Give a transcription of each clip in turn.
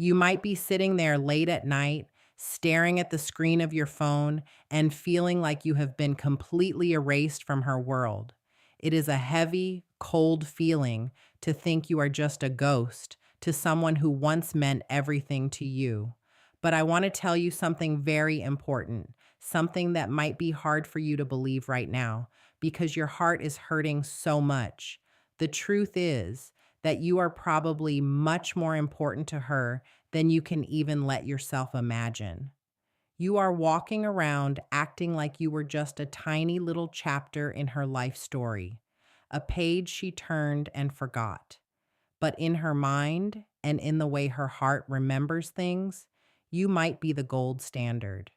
You might be sitting there late at night, staring at the screen of your phone and feeling like you have been completely erased from her world. It is a heavy, cold feeling to think you are just a ghost to someone who once meant everything to you. But I want to tell you something very important, something that might be hard for you to believe right now because your heart is hurting so much. The truth is that you are probably much more important to her than you can even let yourself imagine. You are walking around acting like you were just a tiny little chapter in her life story, a page she turned and forgot. But in her mind and in the way her heart remembers things, you might be the gold standard.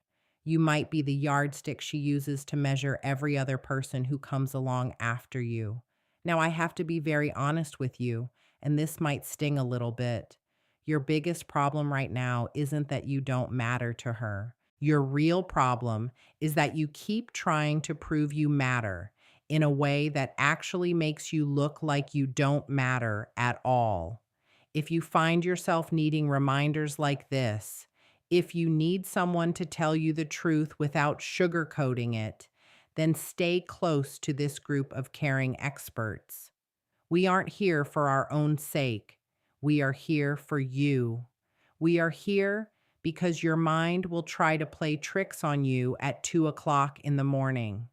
You might be the yardstick she uses to measure every other person who comes along after you. Now, I have to be very honest with you, and this might sting a little bit. Your biggest problem right now isn't that you don't matter to her. Your real problem is that you keep trying to prove you matter in a way that actually makes you look like you don't matter at all. If you find yourself needing reminders like this, if you need someone to tell you the truth without sugarcoating it, then stay close to this group of caring experts. We aren't here for our own sake. We are here for you. We are here because your mind will try to play tricks on you at 2 o'clock in the morning.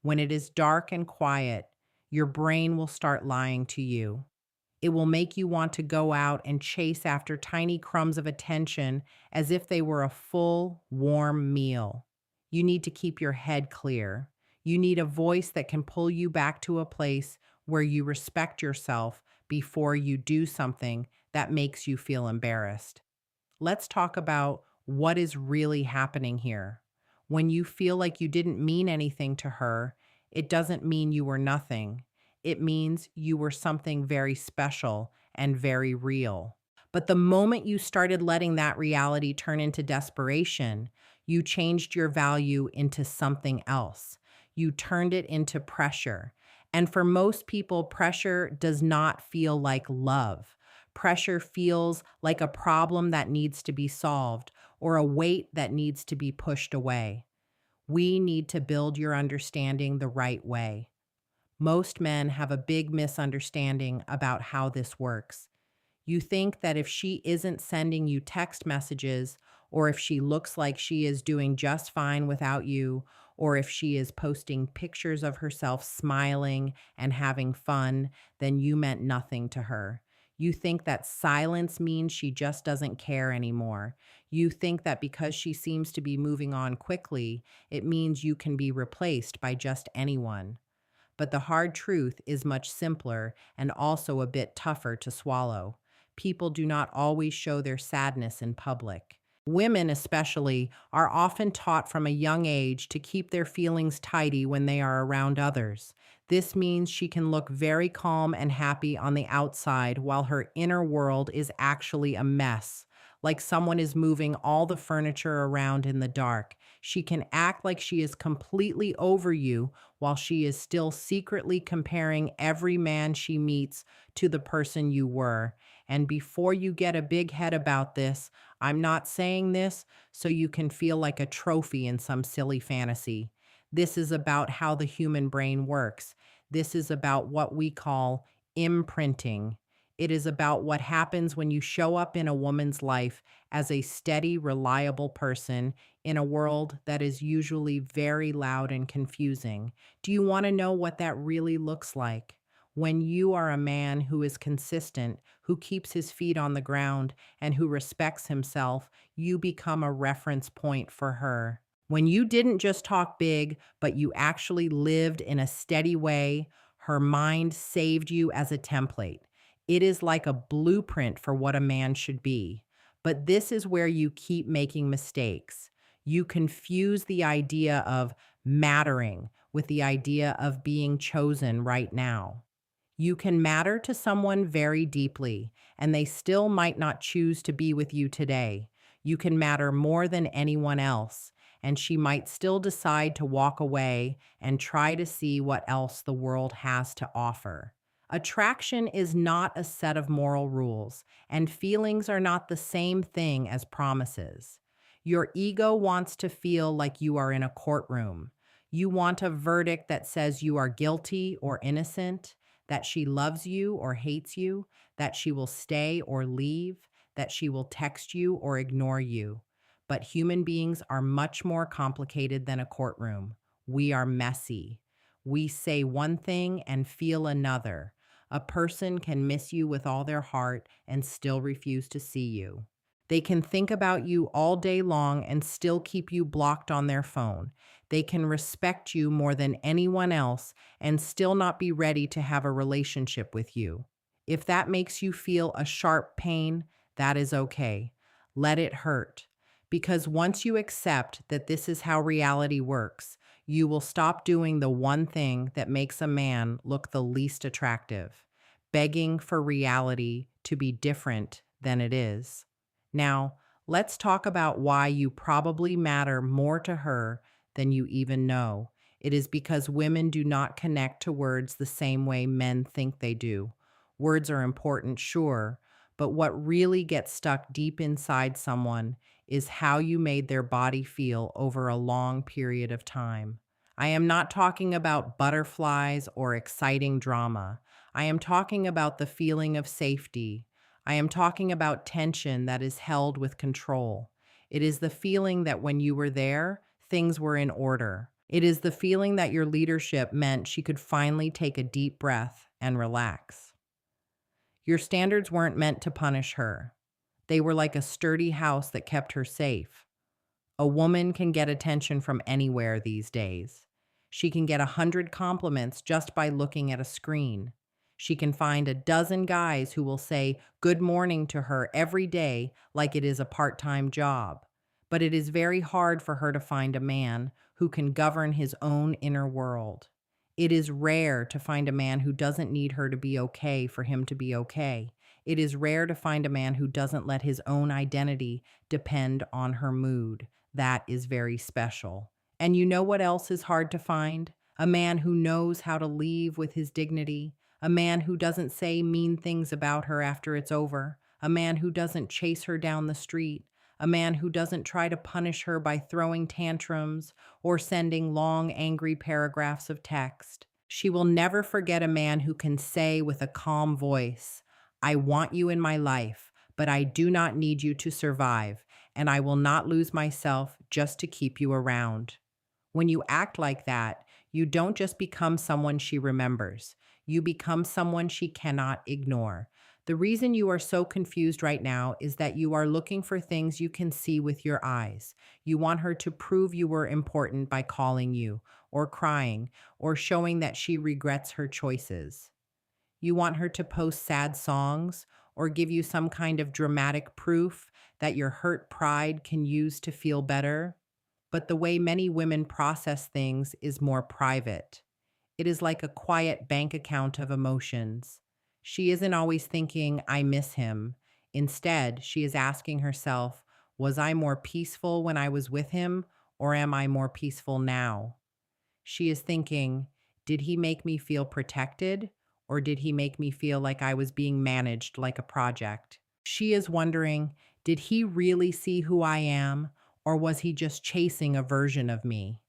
When it is dark and quiet, your brain will start lying to you. It will make you want to go out and chase after tiny crumbs of attention as if they were a full, warm meal. You need to keep your head clear. You need a voice that can pull you back to a place where you respect yourself before you do something that makes you feel embarrassed. Let's talk about what is really happening here. When you feel like you didn't mean anything to her, it doesn't mean you were nothing. It means you were something very special and very real. But the moment you started letting that reality turn into desperation, you changed your value into something else. You turned it into pressure. And for most people, pressure does not feel like love. Pressure feels like a problem that needs to be solved or a weight that needs to be pushed away. We need to build your understanding the right way. Most men have a big misunderstanding about how this works. You think that if she isn't sending you text messages, or if she looks like she is doing just fine without you, or if she is posting pictures of herself smiling and having fun, then you meant nothing to her. You think that silence means she just doesn't care anymore. You think that because she seems to be moving on quickly, it means you can be replaced by just anyone. But the hard truth is much simpler and also a bit tougher to swallow. People do not always show their sadness in public. Women, especially, are often taught from a young age to keep their feelings tidy when they are around others. This means she can look very calm and happy on the outside while her inner world is actually a mess, like someone is moving all the furniture around in the dark. She can act like she is completely over you while she is still secretly comparing every man she meets to the person you were. And before you get a big head about this, I'm not saying this so you can feel like a trophy in some silly fantasy. This is about how the human brain works. This is about what we call imprinting. It is about what happens when you show up in a woman's life as a steady, reliable person in a world that is usually very loud and confusing. Do you want to know what that really looks like? When you are a man who is consistent, who keeps his feet on the ground, and who respects himself, you become a reference point for her. When you didn't just talk big, but you actually lived in a steady way, her mind saved you as a template. It is like a blueprint for what a man should be. But this is where you keep making mistakes. You confuse the idea of mattering with the idea of being chosen right now. You can matter to someone very deeply, and they still might not choose to be with you today. You can matter more than anyone else, and she might still decide to walk away and try to see what else the world has to offer. Attraction is not a set of moral rules, and feelings are not the same thing as promises. Your ego wants to feel like you are in a courtroom. You want a verdict that says you are guilty or innocent, that she loves you or hates you, that she will stay or leave, that she will text you or ignore you. But human beings are much more complicated than a courtroom. We are messy. We say one thing and feel another. A person can miss you with all their heart and still refuse to see you. They can think about you all day long and still keep you blocked on their phone. They can respect you more than anyone else and still not be ready to have a relationship with you. If that makes you feel a sharp pain, that is okay. Let it hurt. Because once you accept that this is how reality works, you will stop doing the one thing that makes a man look the least attractive, begging for reality to be different than it is. Now, let's talk about why you probably matter more to her than you even know. It is because women do not connect to words the same way men think they do. Words are important, sure, but what really gets stuck deep inside someone is how you made their body feel over a long period of time. I am not talking about butterflies or exciting drama. I am talking about the feeling of safety. I am talking about tension that is held with control. It is the feeling that when you were there, things were in order. It is the feeling that your leadership meant she could finally take a deep breath and relax. Your standards weren't meant to punish her. They were like a sturdy house that kept her safe. A woman can get attention from anywhere these days. She can get 100 compliments just by looking at a screen. She can find a dozen guys who will say good morning to her every day like it is a part-time job. But it is very hard for her to find a man who can govern his own inner world. It is rare to find a man who doesn't need her to be okay for him to be okay. It is rare to find a man who doesn't let his own identity depend on her mood. That is very special. And you know what else is hard to find? A man who knows how to leave with his dignity. A man who doesn't say mean things about her after it's over. A man who doesn't chase her down the street. A man who doesn't try to punish her by throwing tantrums or sending long, angry paragraphs of text. She will never forget a man who can say with a calm voice, I want you in my life, but I do not need you to survive, and I will not lose myself just to keep you around. When you act like that, you don't just become someone she remembers. You become someone she cannot ignore. The reason you are so confused right now is that you are looking for things you can see with your eyes. You want her to prove you were important by calling you, or crying, or showing that she regrets her choices. You want her to post sad songs, or give you some kind of dramatic proof that your hurt pride can use to feel better. But the way many women process things is more private. It is like a quiet bank account of emotions. She isn't always thinking, I miss him. Instead, she is asking herself, was I more peaceful when I was with him, or am I more peaceful now? She is thinking, did he make me feel protected, or did he make me feel like I was being managed like a project? She is wondering, did he really see who I am, or was he just chasing a version of me?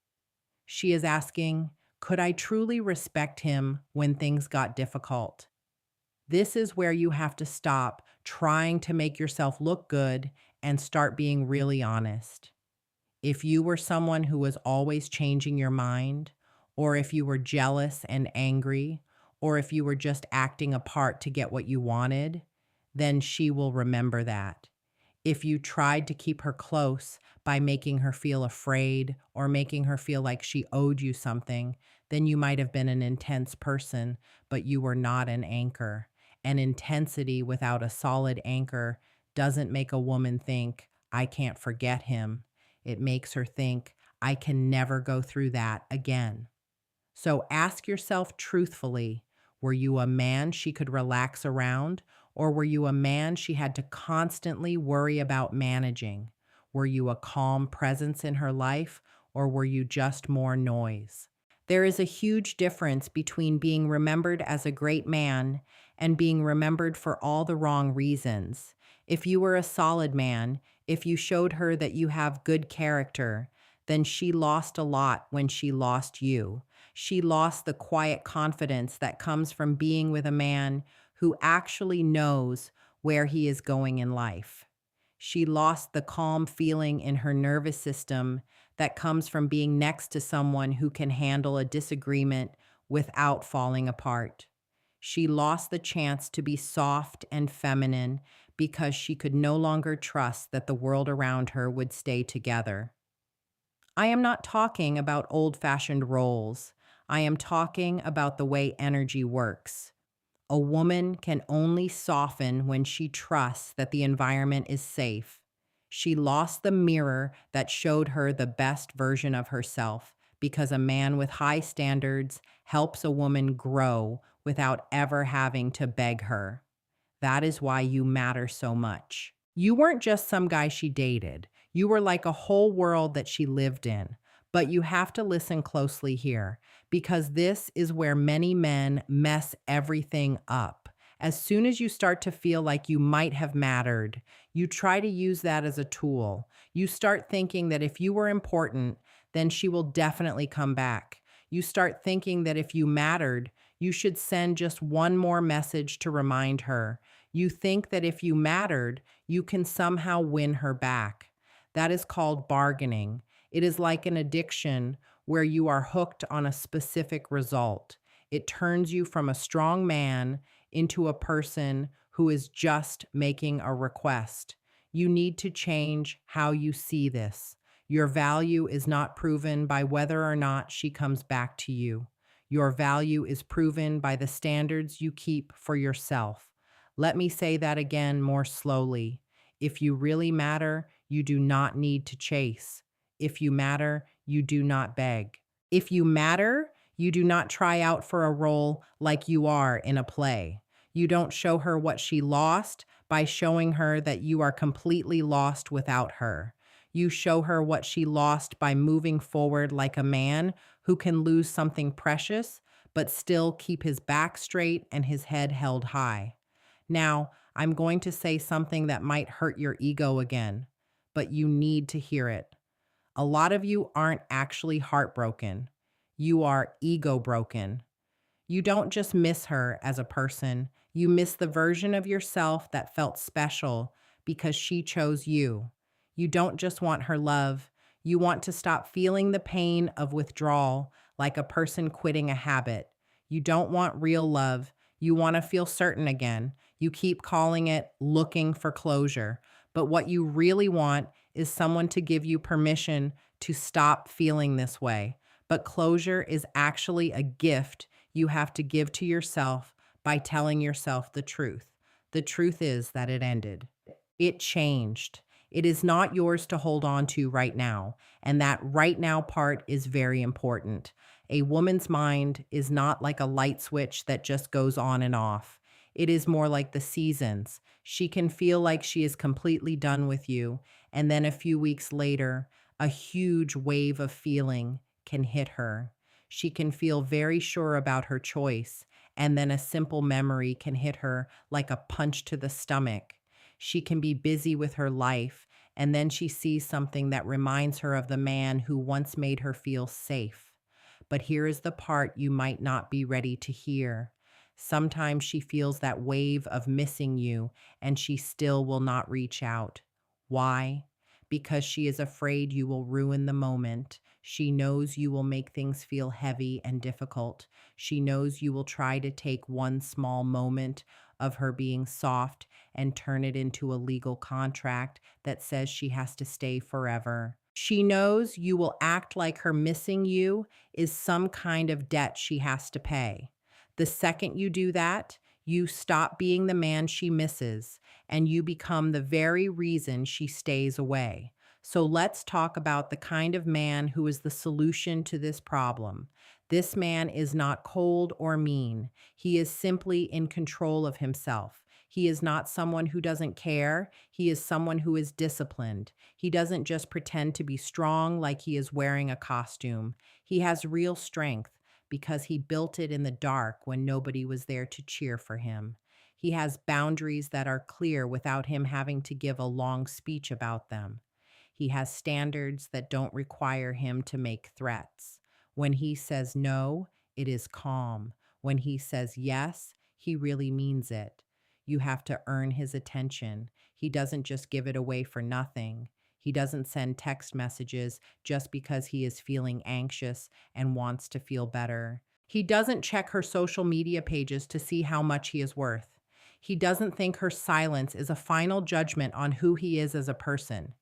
She is asking, could I truly respect him when things got difficult? This is where you have to stop trying to make yourself look good and start being really honest. If you were someone who was always changing your mind, or if you were jealous and angry, or if you were just acting a part to get what you wanted, then she will remember that. If you tried to keep her close by making her feel afraid or making her feel like she owed you something, then you might have been an intense person, but you were not an anchor. And intensity without a solid anchor doesn't make a woman think, I can't forget him. It makes her think, I can never go through that again. So ask yourself truthfully, were you a man she could relax around, or were you a man she had to constantly worry about managing? Were you a calm presence in her life, or were you just more noise? There is a huge difference between being remembered as a great man and being remembered for all the wrong reasons. If you were a solid man, if you showed her that you have good character, then she lost a lot when she lost you. She lost the quiet confidence that comes from being with a man who actually knows where he is going in life. She lost the calm feeling in her nervous system that comes from being next to someone who can handle a disagreement without falling apart. She lost the chance to be soft and feminine because she could no longer trust that the world around her would stay together. I am not talking about old fashioned roles. I am talking about the way energy works. A woman can only soften when she trusts that the environment is safe. She lost the mirror that showed her the best version of herself because a man with high standards helps a woman grow without ever having to beg her. That is why you matter so much. You weren't just some guy she dated. You were like a whole world that she lived in. But you have to listen closely here because this is where many men mess everything up. As soon as you start to feel like you might have mattered, you try to use that as a tool. You start thinking that if you were important, then she will definitely come back. You start thinking that if you mattered, you should send just one more message to remind her. You think that if you mattered, you can somehow win her back. That is called bargaining. It is like an addiction where you are hooked on a specific result. It turns you from a strong man into a person who is just making a request. You need to change how you see this. Your value is not proven by whether or not she comes back to you. Your value is proven by the standards you keep for yourself. Let me say that again more slowly. If you really matter, you do not need to chase. If you matter, you do not beg. If you matter, you do not try out for a role like you are in a play. You don't show her what she lost by showing her that you are completely lost without her. You show her what she lost by moving forward like a man who can lose something precious, but still keep his back straight and his head held high. Now, I'm going to say something that might hurt your ego again, but you need to hear it. A lot of you aren't actually heartbroken. You are ego broken. You don't just miss her as a person, you miss the version of yourself that felt special because she chose you. You don't just want her love, you want to stop feeling the pain of withdrawal like a person quitting a habit. You don't want real love, you want to feel certain again. You keep calling it looking for closure. But what you really want is someone to give you permission to stop feeling this way. But closure is actually a gift you have to give to yourself by telling yourself the truth. The truth is that it ended. It changed. It is not yours to hold on to right now. And that right now part is very important. A woman's mind is not like a light switch that just goes on and off. It is more like the seasons. She can feel like she is completely done with you. And then a few weeks later, a huge wave of feeling can hit her. She can feel very sure about her choice. And then a simple memory can hit her like a punch to the stomach. She can be busy with her life, and then she sees something that reminds her of the man who once made her feel safe. But here is the part you might not be ready to hear. Sometimes she feels that wave of missing you, and she still will not reach out. Why? Because she is afraid you will ruin the moment. She knows you will make things feel heavy and difficult. She knows you will try to take one small moment of her being soft and turn it into a legal contract that says she has to stay forever. She knows you will act like her missing you is some kind of debt she has to pay. The second you do that, you stop being the man she misses and you become the very reason she stays away. So let's talk about the kind of man who is the solution to this problem. This man is not cold or mean. He is simply in control of himself. He is not someone who doesn't care. He is someone who is disciplined. He doesn't just pretend to be strong like he is wearing a costume. He has real strength, because he built it in the dark when nobody was there to cheer for him. He has boundaries that are clear without him having to give a long speech about them. He has standards that don't require him to make threats. When he says no, it is calm. When he says yes, he really means it. You have to earn his attention. He doesn't just give it away for nothing. He doesn't send text messages just because he is feeling anxious and wants to feel better. He doesn't check her social media pages to see how much he is worth. He doesn't think her silence is a final judgment on who he is as a person.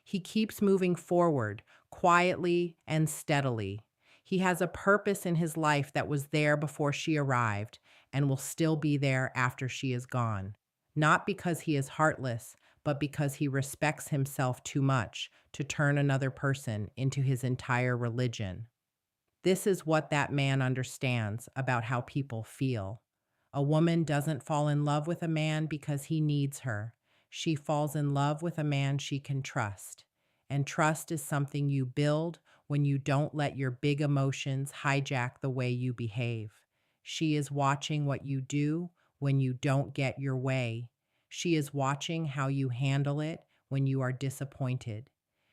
He keeps moving forward, quietly and steadily. He has a purpose in his life that was there before she arrived and will still be there after she is gone. Not because he is heartless, but because he respects himself too much to turn another person into his entire religion. This is what that man understands about how people feel. A woman doesn't fall in love with a man because he needs her. She falls in love with a man she can trust. And trust is something you build when you don't let your big emotions hijack the way you behave. She is watching what you do when you don't get your way. She is watching how you handle it when you are disappointed.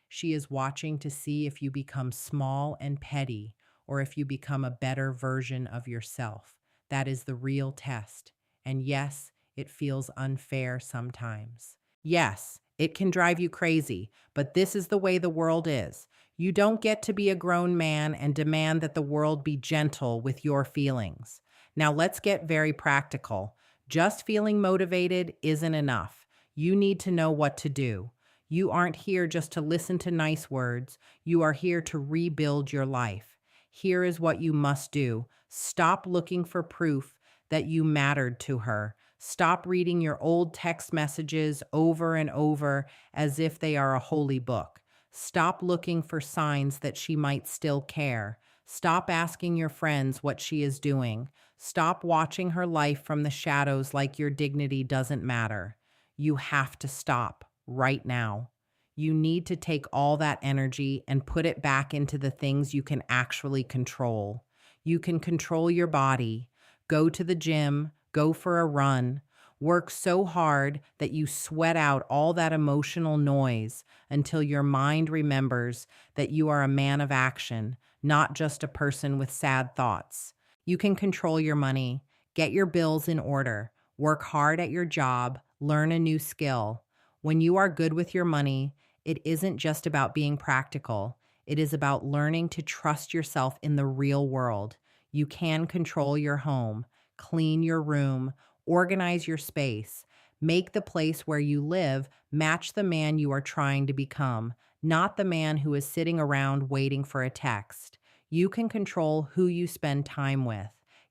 She is watching to see if you become small and petty or if you become a better version of yourself. That is the real test. And yes, it feels unfair sometimes. Yes, it can drive you crazy, but this is the way the world is. You don't get to be a grown man and demand that the world be gentle with your feelings. Now let's get very practical. Just feeling motivated isn't enough. You need to know what to do. You aren't here just to listen to nice words. You are here to rebuild your life. Here is what you must do. Stop looking for proof that you mattered to her. Stop reading your old text messages over and over as if they are a holy book. Stop looking for signs that she might still care. Stop asking your friends what she is doing. Stop watching her life from the shadows like your dignity doesn't matter. You have to stop right now. You need to take all that energy and put it back into the things you can actually control. You can control your body. Go to the gym, go for a run, work so hard that you sweat out all that emotional noise until your mind remembers that you are a man of action, not just a person with sad thoughts. You can control your money, get your bills in order, work hard at your job, learn a new skill. When you are good with your money, it isn't just about being practical. It is about learning to trust yourself in the real world. You can control your home, clean your room, organize your space, make the place where you live match the man you are trying to become, not the man who is sitting around waiting for a text. You can control who you spend time with.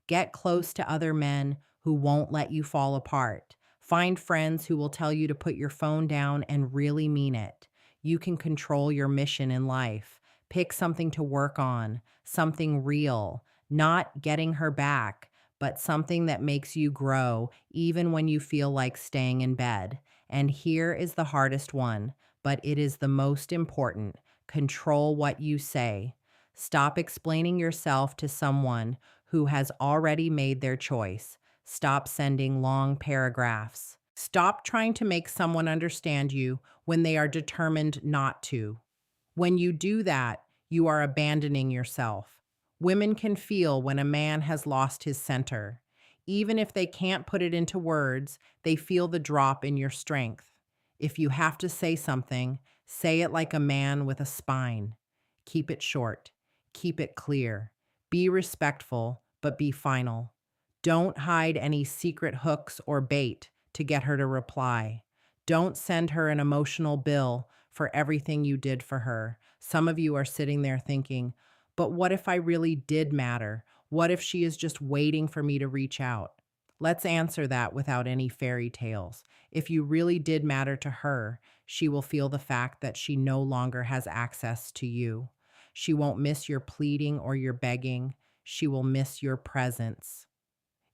Get close to other men who won't let you fall apart. Find friends who will tell you to put your phone down and really mean it. You can control your mission in life. Pick something to work on, something real, not getting her back, but something that makes you grow even when you feel like staying in bed. And here is the hardest one, but it is the most important. Control what you say. Stop explaining yourself to someone who has already made their choice. Stop sending long paragraphs. Stop trying to make someone understand you when they are determined not to. When you do that, you are abandoning yourself. Women can feel when a man has lost his center. Even if they can't put it into words, they feel the drop in your strength. If you have to say it like a man with a spine. Keep it short. Keep it clear. Be respectful, but be final. Don't hide any secret hooks or bait to get her to reply. Don't send her an emotional bill for everything you did for her. Some of you are sitting there thinking, but what if I really did matter? What if she is just waiting for me to reach out? Let's answer that without any fairy tales. If you really did matter to her, she will feel the fact that she no longer has access to you. She won't miss your pleading or your begging. She will miss your presence.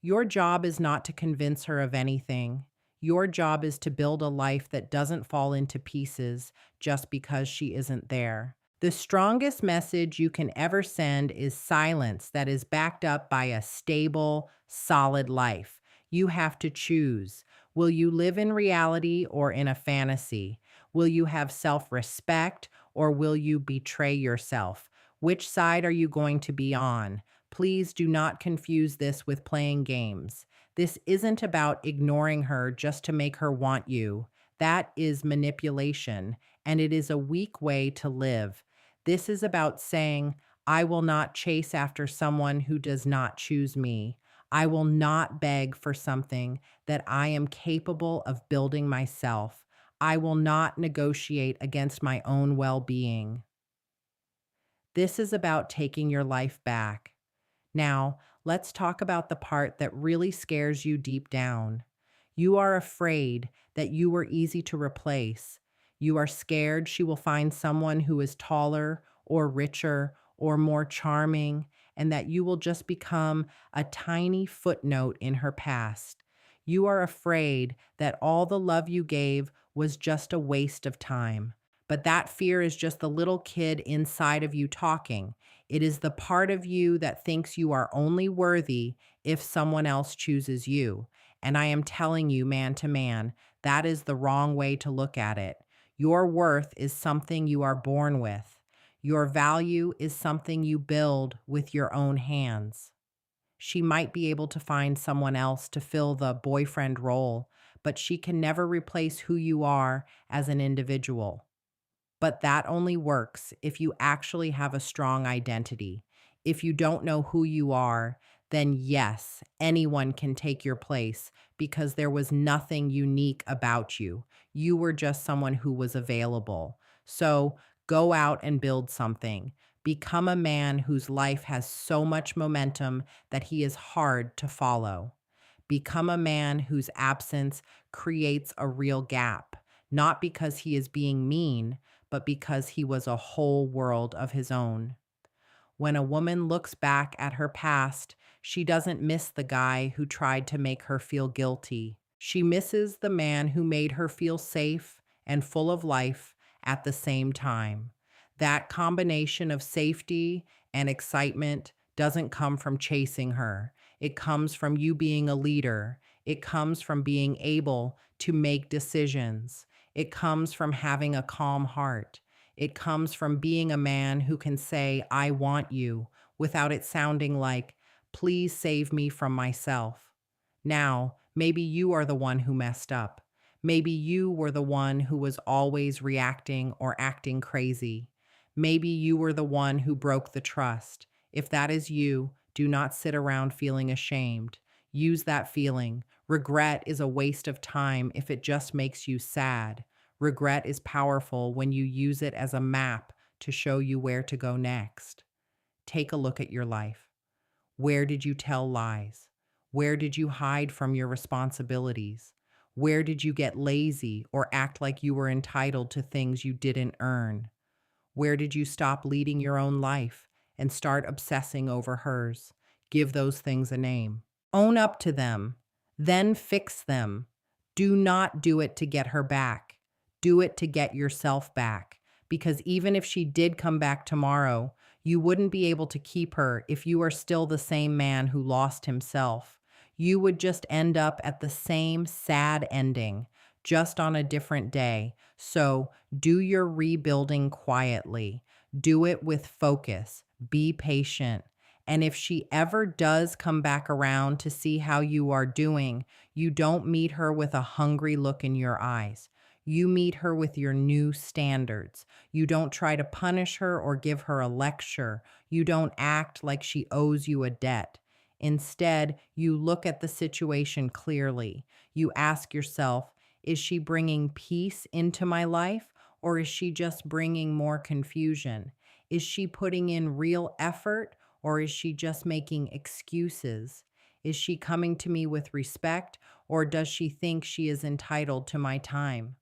Your job is not to convince her of anything. Your job is to build a life that doesn't fall into pieces just because she isn't there. The strongest message you can ever send is silence that is backed up by a stable, solid life. You have to choose. Will you live in reality or in a fantasy? Will you have self respect or will you betray yourself? Which side are you going to be on? Please do not confuse this with playing games. This isn't about ignoring her just to make her want you. That is manipulation, and it is a weak way to live. This is about saying, I will not chase after someone who does not choose me. I will not beg for something that I am capable of building myself. I will not negotiate against my own well being. This is about taking your life back. Now, let's talk about the part that really scares you deep down. You are afraid that you were easy to replace. You are scared she will find someone who is taller or richer or more charming, and that you will just become a tiny footnote in her past. You are afraid that all the love you gave was just a waste of time. But that fear is just the little kid inside of you talking. It is the part of you that thinks you are only worthy if someone else chooses you. And I am telling you, man to man, that is the wrong way to look at it. Your worth is something you are born with. Your value is something you build with your own hands. She might be able to find someone else to fill the boyfriend role, but she can never replace who you are as an individual. But that only works if you actually have a strong identity. If you don't know who you are, then yes, anyone can take your place because there was nothing unique about you. You were just someone who was available. So go out and build something. Become a man whose life has so much momentum that he is hard to follow. Become a man whose absence creates a real gap, not because he is being mean, but because he was a whole world of his own. When a woman looks back at her past, she doesn't miss the guy who tried to make her feel guilty. She misses the man who made her feel safe and full of life at the same time. That combination of safety and excitement doesn't come from chasing her. It comes from you being a leader. It comes from being able to make decisions. It comes from having a calm heart. It comes from being a man who can say, I want you, without it sounding like, please save me from myself. Now, maybe you are the one who messed up. Maybe you were the one who was always reacting or acting crazy. Maybe you were the one who broke the trust. If that is you, do not sit around feeling ashamed. Use that feeling. Regret is a waste of time if it just makes you sad. Regret is powerful when you use it as a map to show you where to go next. Take a look at your life. Where did you tell lies? Where did you hide from your responsibilities? Where did you get lazy or act like you were entitled to things you didn't earn? Where did you stop leading your own life and start obsessing over hers? Give those things a name. Own up to them, then fix them. Do not do it to get her back. Do it to get yourself back. Because even if she did come back tomorrow, you wouldn't be able to keep her if you are still the same man who lost himself. You would just end up at the same sad ending, just on a different day. So do your rebuilding quietly. Do it with focus. Be patient. And if she ever does come back around to see how you are doing, you don't meet her with a hungry look in your eyes. You meet her with your new standards. You don't try to punish her or give her a lecture. You don't act like she owes you a debt. Instead, you look at the situation clearly. You ask yourself, is she bringing peace into my life or is she just bringing more confusion? Is she putting in real effort or is she just making excuses? Is she coming to me with respect or does she think she is entitled to my time?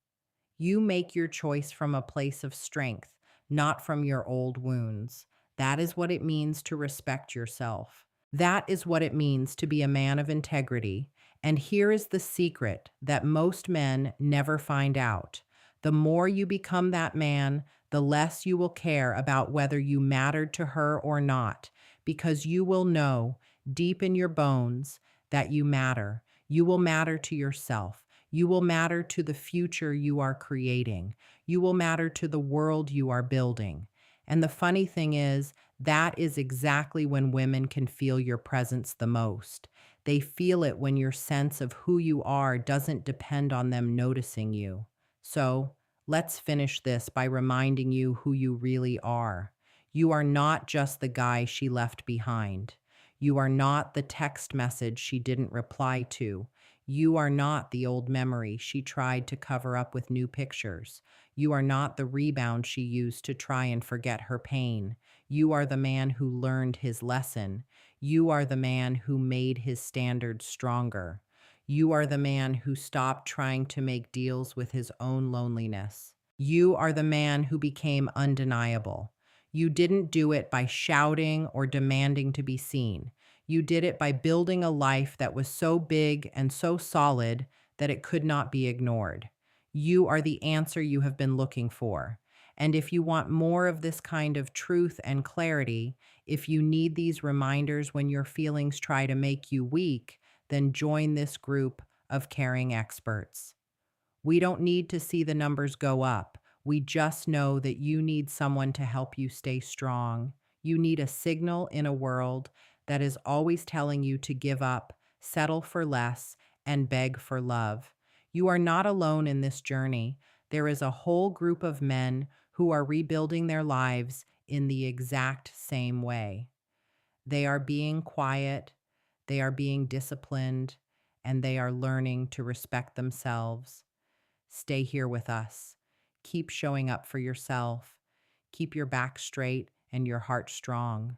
You make your choice from a place of strength, not from your old wounds. That is what it means to respect yourself. That is what it means to be a man of integrity. And here is the secret that most men never find out. The more you become that man, the less you will care about whether you mattered to her or not, because you will know deep in your bones that you matter. You will matter to yourself. You will matter to the future you are creating. You will matter to the world you are building. And the funny thing is, that is exactly when women can feel your presence the most. They feel it when your sense of who you are doesn't depend on them noticing you. So, let's finish this by reminding you who you really are. You are not just the guy she left behind. You are not the text message she didn't reply to. You are not the old memory she tried to cover up with new pictures. You are not the rebound she used to try and forget her pain. You are the man who learned his lesson. You are the man who made his standards stronger. You are the man who stopped trying to make deals with his own loneliness. You are the man who became undeniable. You didn't do it by shouting or demanding to be seen. You did it by building a life that was so big and so solid that it could not be ignored. You are the answer you have been looking for. And if you want more of this kind of truth and clarity, if you need these reminders when your feelings try to make you weak, then join this group of caring experts. We don't need to see the numbers go up. We just know that you need someone to help you stay strong. You need a signal in a world that is always telling you to give up, settle for less, and beg for love. You are not alone in this journey. There is a whole group of men who are rebuilding their lives in the exact same way. They are being quiet, they are being disciplined, and they are learning to respect themselves. Stay here with us. Keep showing up for yourself. Keep your back straight and your heart strong.